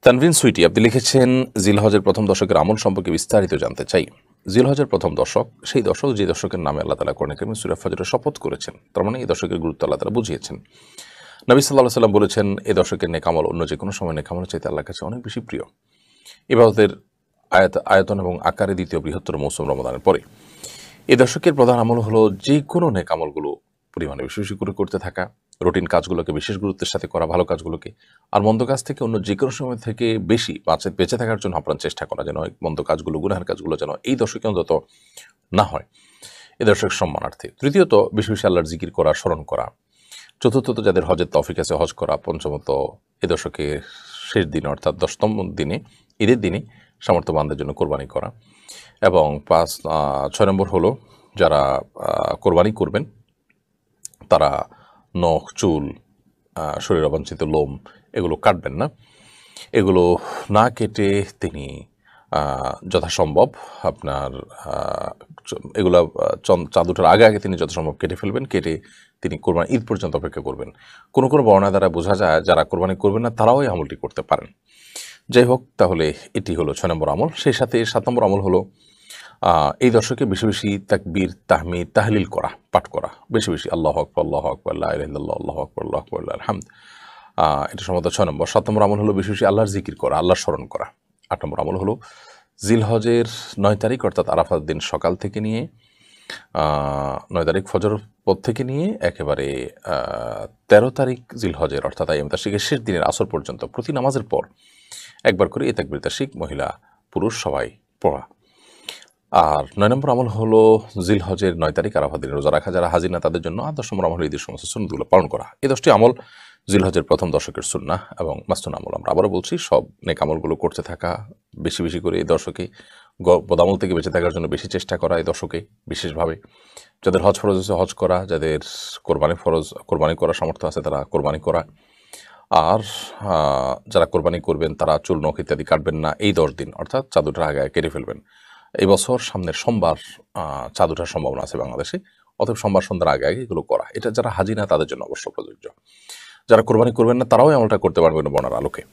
তানভিন সুইটি আপনি লিখেছেন, জিলহজের প্রথম দশকের আমল সম্পর্কে বিস্তারিত জানতে চাই। জিলহজের প্রথম দশক সেই দশক যে দশকের নামে আল্লাহ তাআলা কোরআনে কারিমে সূরা ফজরে শপথ করেছেন। তার মানে এই দশকের গুরুত্ব আল্লাহ তাআলা বুঝিয়েছেন। নবী সাল্লাল্লাহু আলাইহি সাল্লাম বলেছেন, এই দশকের নেক আমল অন্য যে কোনো সময় নেক আমলের চাইতে আল্লাহর কাছে অনেক বেশি প্রিয়। ইবাদতের আয়তন এবং আকারে দ্বিতীয় বৃহত্তর মৌসুম রমাদানের পরে এই দশকের প্রধান আমল হলো যে কোনো নেক আমলগুলো পরিমাণে বেশি বেশি করে করতে থাকা, রুটিন কাজগুলোকে বিশেষ গুরুত্বের সাথে করা, ভালো কাজগুলোকে, আর মন্দ কাজ থেকে অন্য যে কোনো সময় থেকে বেশি বেঁচে থাকার জন্য আপনার চেষ্টা করা, যেন মন্দ কাজগুলো, গুনাহের কাজগুলো যেন এই দশকে অন্তত না হয়, এই দশক সম্মানার্থে। তৃতীয়ত, বেশি বেশি আল্লাহর জিকির করা, স্মরণ করা। চতুর্থত, যাদের হজের তৌফিক আছে হজ করা। পঞ্চমত, এ দশকের শেষ দিনে অর্থাৎ 10তম দিনে, ঈদের দিনে সামর্থ্যবানদের জন্য কোরবানি করা। এবং 6 নম্বর হলো, যারা কোরবানি করবেন তারা নখ, চুল, শরীর অবাঞ্ছিত লোম এগুলো কাটবেন না। এগুলো না কেটে তিনি যথাসম্ভব আপনার এগুলা চাঁদ ওঠার আগে আগে তিনি যথাসম্ভব কেটে ফেলবেন। কেটে তিনি কোরবানি ঈদ পর্যন্ত অপেক্ষা করবেন। কোনো কোনো বর্ণনা দ্বারা বোঝা যায় যারা কোরবানি করবেন না তারাও এই আমলটি করতে পারেন। যাই হোক, তাহলে এটি হলো 6 নম্বর আমল। সেই সাথে 7 নম্বর আমল হলো এই দশকে বেশি বেশি তাকবীর, তাহমিদ, তাহলিল করা, পাঠ করা, বেশি বেশি আল্লাহু আকবার, আল্লাহু আকবার, লা ইলাহা ইল্লাল্লাহ, আল্লাহু আকবার, আল্লাহু আকবার, লিল্লাহিল হামদ। এটা সম্ভবত 6 নম্বর। 7 নম্বর আমল হলো বেশি বেশি আল্লাহর জিকির করা, আল্লাহর স্মরণ করা। 8 নম্বর আমল হলো জিলহজের 9 তারিখ অর্থাৎ আরাফাত দিন সকাল থেকে নিয়ে 9 তারিখ ফজর পর থেকে নিয়ে একেবারে 13 তারিখ জিলহজের অর্থাৎ আইয়াম তাশরিকের শেষ দিনের আসর পর্যন্ত প্রতি নামাজের পর একবার করে এই তাকবীর তাশরিক মহিলা পুরুষ সবাই পড়া। আর 9 নম্বর আমল হলো জিলহজের 9 তারিখ আরাফাত দিনে রোজা রাখা, যারা হাজির না তাদের জন্য। আর 10 নম্বর আমল হলো ঈদের সমস্ত সুন্নতগুলো পালন করা। এই 10টি আমল জিলহজের প্রথম দশকের সুন্নাহ এবং মাসনুন আমল। আমরা আবারও বলছি, সব নেক আমলগুলো করতে থাকা, বেশি বেশি করে এই দশকে বদামল থেকে বেঁচে থাকার জন্য বেশি চেষ্টা করা এই দশকে বিশেষভাবে। যাদের হজ ফরজ আছে হজ করা, যাদের কোরবানি করার সামর্থ্য আছে তারা কোরবানি করা। আর যারা কোরবানি করবেন তারা চুল, নখ ইত্যাদি কাটবেন না এই 10 দিন, অর্থাৎ চাঁদ ওঠার আগে কেটে ফেলবেন। এই বছর সামনের সোমবার চাঁদ ওঠার সম্ভাবনা আছে বাংলাদেশে, অতএব সোমবার সন্ধ্যার আগে আগে এগুলো করা। এটা যারা হাজি না তাদের জন্য অবশ্য প্রযোজ্য। যারা কোরবানি করবেন না তারাও আমলটা করতে পারবেন বর্ণার আলোকে।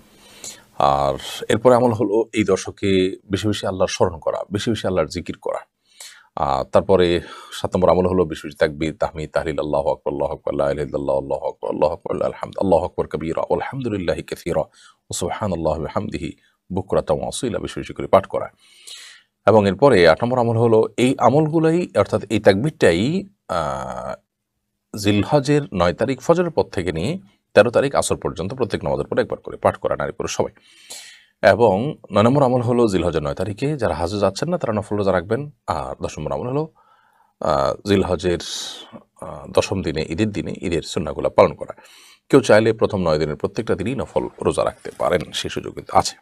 আর এরপরে আমল হলো এই দশকে বেশি বেশি আল্লাহর স্মরণ করা, বেশি বেশি আল্লাহর জিকির করা। তারপরে 7 নম্বর আমল হলো বেশি বেশি তাকবীর, তাহমিদ, তাহলিল, আল্লাহু আকবার, আল্লাহু আকবার, লা ইলাহা ইল্লাল্লাহ, আল্লাহু আকবার, আল্লাহু আকবার, লিল্লাহিল হামদ, আল্লাহু আকবার কাবীরা ওয়া আলহামদুলিল্লাহি কাসীরা ওয়া সুবহানাল্লাহি ওয়া বিহামদিহি বুকরাতাও ওয়া আসীলা, বেশি বেশি করে পাঠ করা। এবং এরপরে 8 নম্বর আমল হলো এই আমলগুলোই অর্থাৎ এই তাকবীরটাই জিলহজের 9 তারিখ ফজরের পর থেকে নিয়ে 13 তারিখ আসর পর্যন্ত প্রত্যেক নামাজের পরে একবার করে পাঠ করা, নারী পুরুষ সবাই। এবং 9 নম্বর আমল হলো জিলহজের 9 তারিখে যারা হজে যাচ্ছেন না তারা নফল রোজা রাখবেন। আর 10 নম্বর আমল হলো জিলহজের 10ম দিনে, ঈদের দিনে ঈদের সুন্নাহগুলো পালন করা। কেউ চাইলে প্রথম 9 দিনের প্রত্যেকটা দিনই নফল রোজা রাখতে পারেন, সেই সুযোগ কিন্তু আছে।